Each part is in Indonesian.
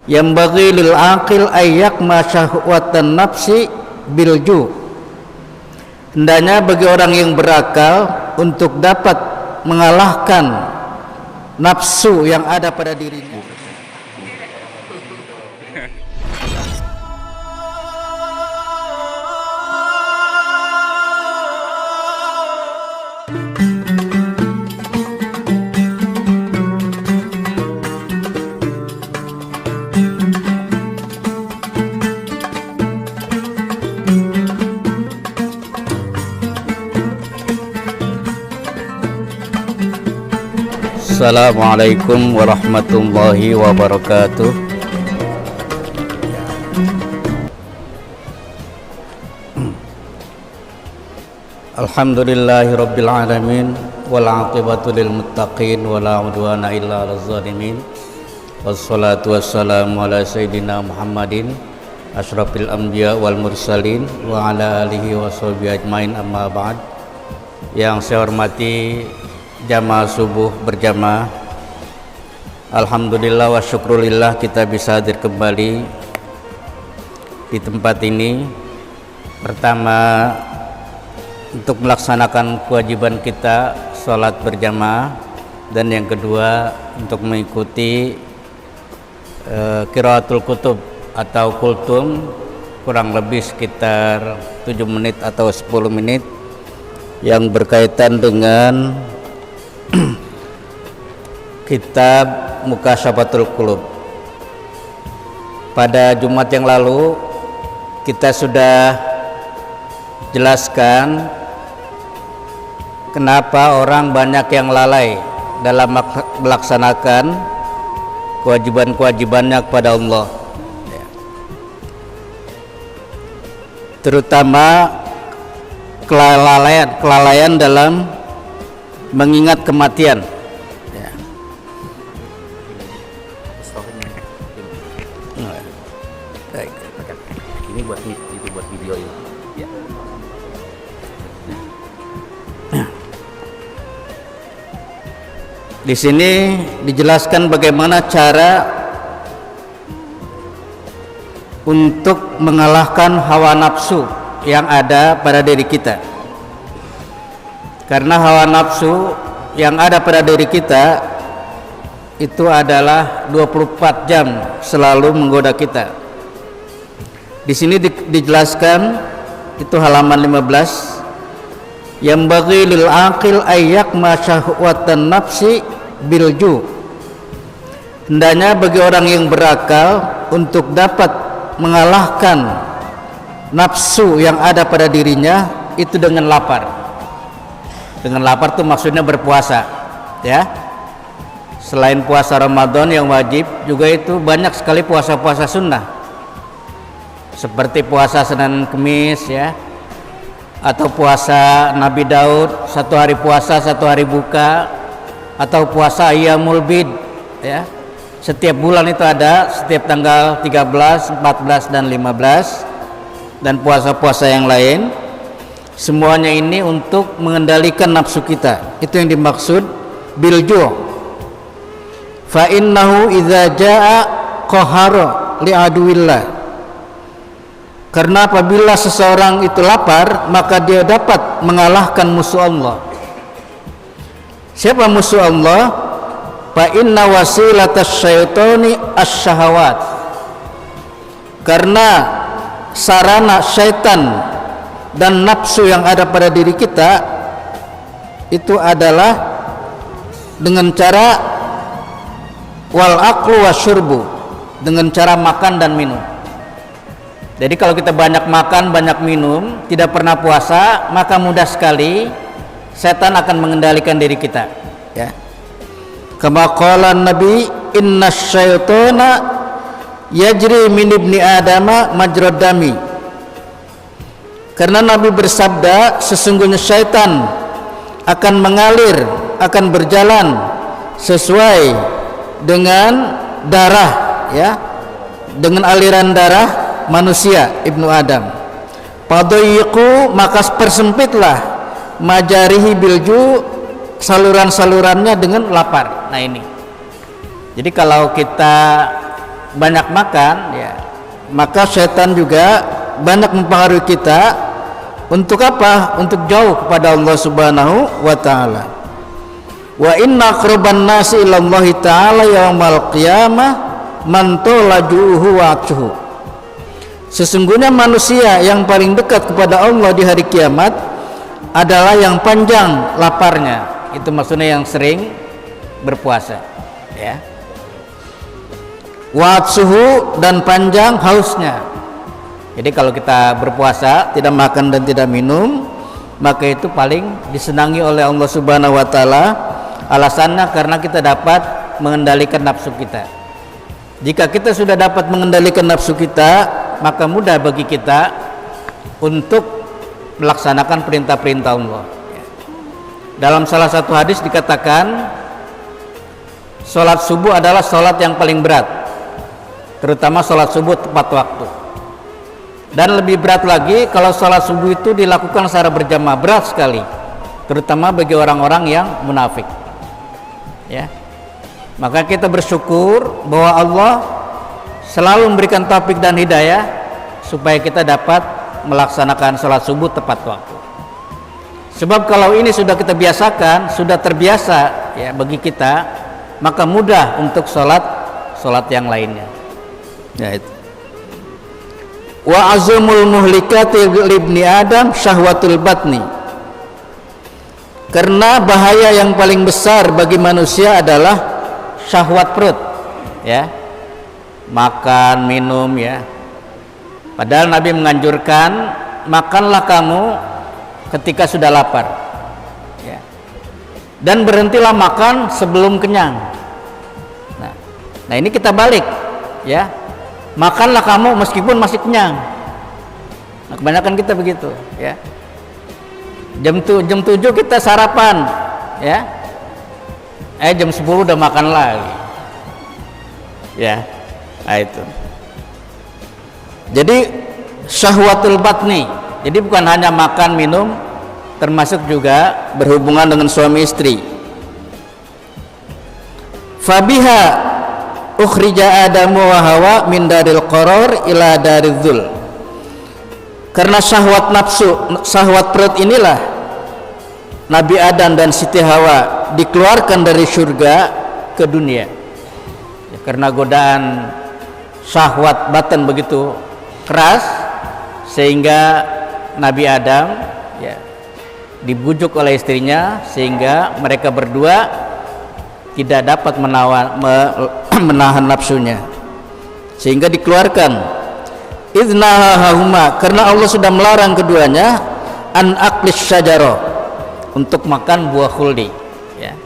yang bagi lil aqil ayyak ma syahwatan nafsi bilju. Hendaknya bagi orang yang berakal untuk dapat mengalahkan nafsu yang ada pada dirinya. Assalamualaikum warahmatullahi wabarakatuh. Alhamdulillahi rabbil alamin wal aqibatu lil muttaqin wala udwana illa 'alal zalimin. Wassalatu wassalamu ala sayyidina Muhammadin asyrafil anbiya wal mursalin wa ala alihi washabihi ajmain, amma ba'd. Yang saya hormati jamaah subuh berjamaah, alhamdulillah wa syukrulillah kita bisa hadir kembali di tempat ini. Pertama, untuk melaksanakan kewajiban kita sholat berjamaah, dan yang kedua untuk mengikuti qiraatul kutub atau kultum kurang lebih sekitar 7 menit atau 10 menit yang berkaitan dengan kitab Mukasyafatul Qulub. Pada Jumat yang lalu kita sudah jelaskan kenapa orang banyak yang lalai dalam melaksanakan kewajiban-kewajibannya kepada Allah, terutama kelalaian dalam mengingat kematian. Ini buat itu buat video ini. Ya. Di sini dijelaskan bagaimana cara untuk mengalahkan hawa nafsu yang ada pada diri kita. Karena hawa nafsu yang ada pada diri kita itu adalah 24 jam selalu menggoda kita. Di sini dijelaskan, itu halaman 15, yang bagi lil aqil ayyak ma syahwatan nafsi bilju. Hendaknya bagi orang yang berakal untuk dapat mengalahkan nafsu yang ada pada dirinya itu dengan lapar. Dengan lapar itu maksudnya berpuasa, ya. Selain puasa Ramadan yang wajib, juga itu banyak sekali puasa-puasa sunnah, seperti puasa Senin Kemis, ya, atau puasa Nabi Daud, 1 hari puasa 1 hari buka, atau puasa Ayyamul Bid, ya. Setiap bulan itu ada, setiap tanggal 13, 14 dan 15, dan puasa-puasa yang lain. Semuanya ini untuk mengendalikan nafsu kita. Itu yang dimaksud bilju'. Fa innahu idza jaa qahara li aduwillah. Karena apabila seseorang itu lapar, maka dia dapat mengalahkan musuh Allah. Siapa musuh Allah? Fa inna wasilatasy syaitani asy-syahawat. Karena sarana syaitan dan nafsu yang ada pada diri kita itu adalah dengan cara wal aklu wasyurbu, dengan cara makan dan minum. Jadi kalau kita banyak makan, banyak minum, tidak pernah puasa, maka mudah sekali setan akan mengendalikan diri kita, ya. Kama qala Nabi, innasyaitana yajri min ibni adama majrad dami. Karena Nabi bersabda, sesungguhnya syaitan akan mengalir, akan berjalan sesuai dengan darah, ya, dengan aliran darah manusia Ibnu Adam. Padayyiqu, maka persempitlah majarihi bilju, saluran-salurannya dengan lapar. Nah ini. Jadi kalau kita banyak makan, ya, maka setan juga banyak mempengaruhi kita untuk apa? Untuk jauh kepada Allah Subhanahu wa taala. Wa inna aqraban nasi ila Allah taala yaumal qiyamah man tulajuhu wa'tuhu. Sesungguhnya manusia yang paling dekat kepada Allah di hari kiamat adalah yang panjang laparnya. Itu maksudnya yang sering berpuasa, ya. Wa'tuhu, dan panjang hausnya. Jadi kalau kita berpuasa, tidak makan dan tidak minum, maka itu paling disenangi oleh Allah Subhanahu wa taala. Alasannya karena kita dapat mengendalikan nafsu kita. Jika kita sudah dapat mengendalikan nafsu kita, maka mudah bagi kita untuk melaksanakan perintah-perintah Allah. Dalam salah satu hadis dikatakan, sholat subuh adalah sholat yang paling berat, terutama sholat subuh tepat waktu. Dan lebih berat lagi kalau sholat subuh itu dilakukan secara berjamaah, berat sekali, terutama bagi orang-orang yang munafik, ya. Maka kita bersyukur bahwa Allah selalu memberikan taufik dan hidayah supaya kita dapat melaksanakan sholat subuh tepat waktu. Sebab kalau ini sudah kita biasakan, sudah terbiasa, ya, bagi kita, maka mudah untuk sholat yang lainnya, ya. Itu wa azamul muhlikati libni adam syahwatul batni. Karena bahaya yang paling besar bagi manusia adalah syahwat perut, ya, makan minum, ya. Padahal Nabi menganjurkan makanlah kamu ketika sudah lapar, ya, dan berhentilah makan sebelum kenyang. Nah ini kita balik, ya, makanlah kamu meskipun masih kenyang. Nah, kebanyakan kita begitu, ya. Jam 7 kita sarapan, ya. Jam 10 udah makan lagi, ya. Nah, itu. Jadi syahwatul batni. Jadi bukan hanya makan minum, termasuk juga berhubungan dengan suami istri. Fabiha ukhrija Adamu wa Hawa min daril qaror ila daril dzul. Karena syahwat nafsu, syahwat perut inilah Nabi Adam dan Siti Hawa dikeluarkan dari surga ke dunia, ya, karena godaan syahwat batin begitu keras sehingga Nabi Adam, ya, dibujuk oleh istrinya sehingga mereka berdua tidak dapat menahan nafsunya sehingga dikeluarkan. Idnahahuma, karena Allah sudah melarang keduanya an aqlis syajarah, untuk makan buah khuldi, ya.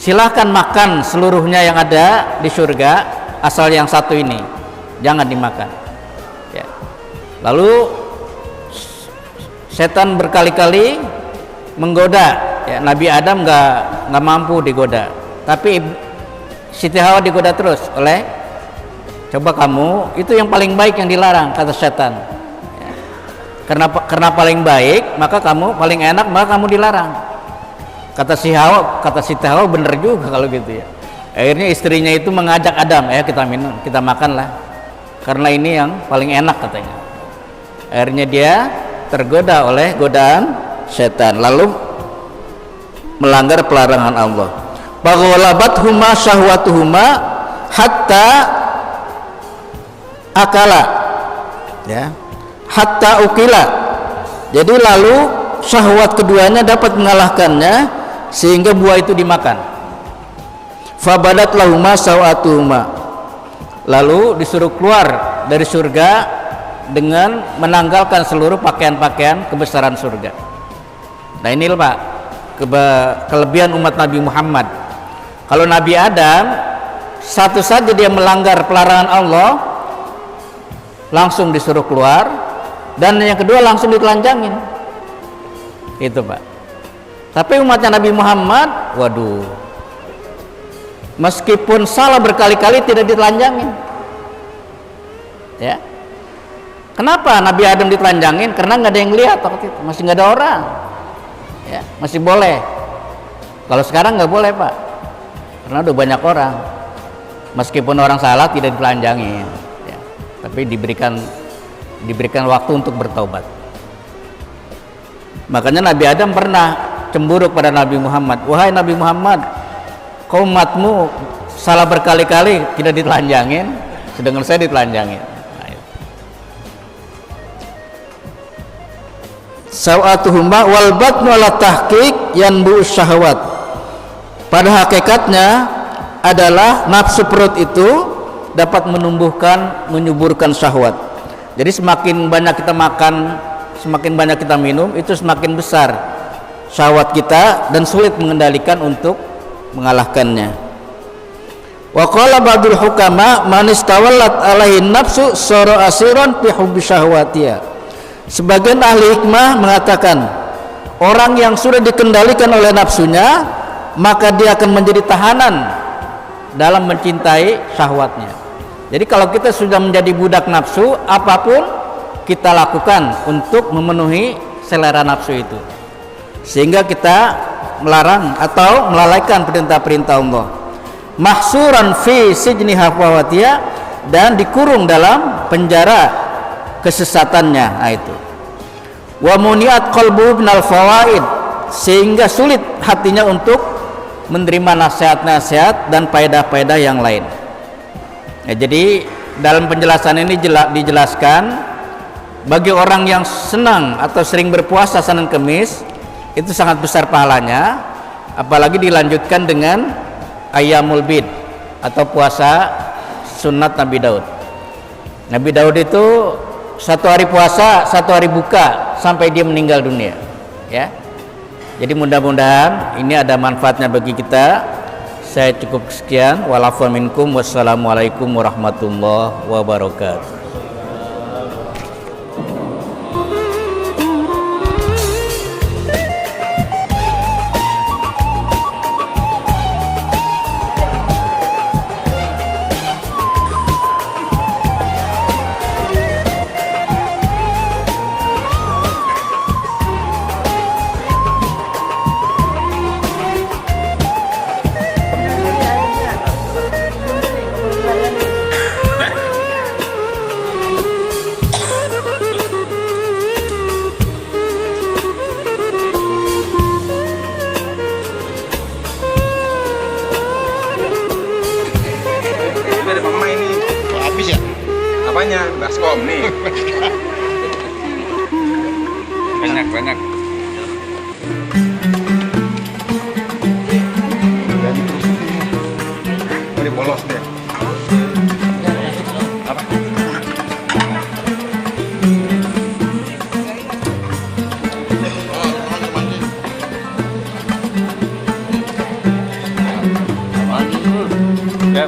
Silahkan makan seluruhnya yang ada di surga, asal yang satu ini jangan dimakan, ya. Lalu setan berkali-kali menggoda, ya, Nabi Adam nggak mampu digoda, tapi Siti Hawa digoda terus oleh, coba kamu, itu yang paling baik yang dilarang, kata setan, ya. Karena paling baik, maka kamu paling enak, maka kamu dilarang. Kata Siti Hawa bener juga kalau gitu, ya. Akhirnya istrinya itu mengajak Adam, kita minum, kita makanlah, karena ini yang paling enak katanya. Akhirnya dia tergoda oleh godaan setan, lalu melanggar pelarangan Allah. Baghalabathuma syahwatuhuma hatta akala, ya, hatta ukila. Jadi lalu syahwat keduanya dapat mengalahkannya sehingga buah itu dimakan. Fabadat lahuma sawatuhuma, lalu disuruh keluar dari surga dengan menanggalkan seluruh pakaian-pakaian kebesaran surga. Nah ini Pak, kelebihan umat Nabi Muhammad. Kalau Nabi Adam satu saja dia melanggar pelarangan Allah, langsung disuruh keluar, dan yang kedua langsung ditelanjangin, itu Pak. Tapi umatnya Nabi Muhammad, waduh, meskipun salah berkali-kali tidak ditelanjangin, ya. Kenapa Nabi Adam ditelanjangin? Karena nggak ada yang lihat waktu itu, masih nggak ada orang, ya, masih boleh. Kalau sekarang nggak boleh Pak, karena udah banyak orang, Meskipun orang salah tidak ditelanjangi, ya. Tapi diberikan waktu untuk bertaubat. Makanya Nabi Adam pernah cemburu pada Nabi Muhammad. Wahai Nabi Muhammad, kau umatmu salah berkali-kali tidak ditelanjangin, sedangkan saya ditelanjangin. Nah, sawatuhuma wal batnu ala tahqiq yanbu syahwat. Pada hakikatnya adalah nafsu perut itu dapat menyuburkan syahwat. Jadi semakin banyak kita makan, semakin banyak kita minum, itu semakin besar syahwat kita dan sulit mengendalikan untuk mengalahkannya. Wa qala ba'dul hukama man istawallat alaihi nafsu sara asiran fi hubbi syahwatiha. Sebagian ahli hikmah mengatakan orang yang sudah dikendalikan oleh nafsunya maka dia akan menjadi tahanan dalam mencintai syahwatnya. Jadi kalau kita sudah menjadi budak nafsu, apapun kita lakukan untuk memenuhi selera nafsu itu, sehingga kita melarang atau melalaikan perintah-perintah Allah. Mahsuran fi sijni hafawatiya, dan dikurung dalam penjara kesesatannya. Nah, itu. Wa muniat qalbu minal fawaid, sehingga sulit hatinya untuk menerima nasihat-nasihat dan faedah-faedah yang lain. Ya, jadi dalam penjelasan ini dijelaskan bagi orang yang senang atau sering berpuasa Senin Kemis itu sangat besar pahalanya, apalagi dilanjutkan dengan Ayyamul Bid atau puasa sunat Nabi Daud. Nabi Daud itu 1 hari puasa, 1 hari buka sampai dia meninggal dunia, ya. Jadi mudah-mudahan ini ada manfaatnya bagi kita. Saya cukup sekian. Walafu minkum. Wassalamualaikum warahmatullahi wabarakatuh. Apanya? Baskom nih. Banyak. Ini polos deh. Apa? Ya.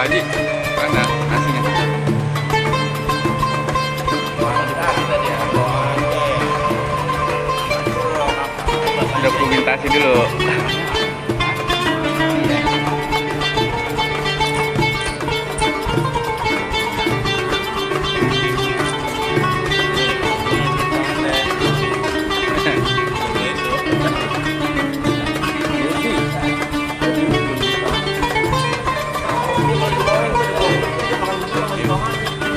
Pak Haji, mana nasinya? Dokumentasi dulu.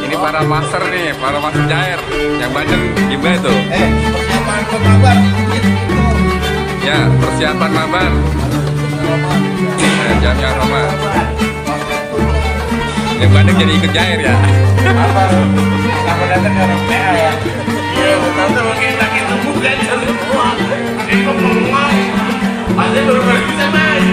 Ini para master nih, para master Jair. Yang banyak gimana itu? Persiapan pemabar. Ya, persiapan mabar. Jamnya Roma. Yang banyak jadi ikut Jair ya. Sama datang orang PA ya. Iya, tante mungkin tak itu bukan semua. Ini ngomong, masih baru bisa main.